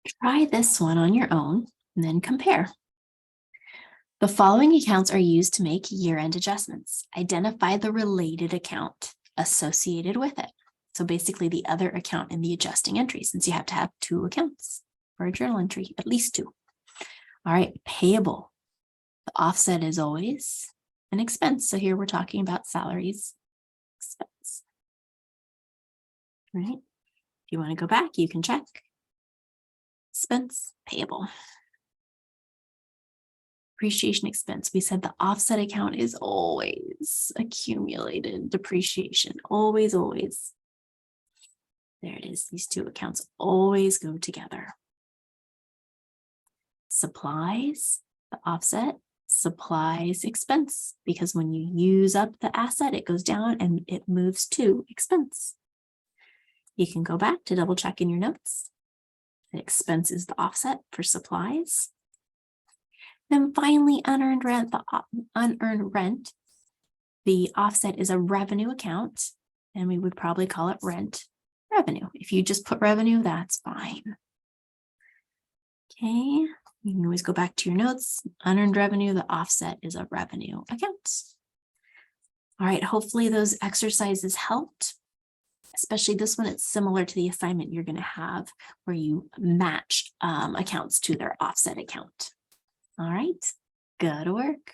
Try this one on your own and then compare. The following accounts are used to make year-end adjustments. Identify the related account associated with it. So basically the other account in the adjusting entry, since you have to have 2 accounts for a journal entry, at least 2. All right, payable. The offset is always an expense. So here we're talking about salaries expense. All right. If you want to go back, you can check. Expense, payable. Depreciation expense. We said the offset account is always accumulated depreciation. Always, always. There it is. These 2 accounts always go together. Supplies, the offset, supplies expense, because when you use up the asset, it goes down and it moves to expense. You can go back to double check in your notes. The expense is the offset for supplies. Then finally, unearned rent, the unearned rent, the offset is a revenue account, and we would probably call it rent revenue. If you just put revenue, that's fine. Okay, you can always go back to your notes. Unearned revenue, the offset is a revenue account. All right, hopefully those exercises helped. Especially this one, it's similar to the assignment you're going to have where you match accounts to their offset account. All right, good work.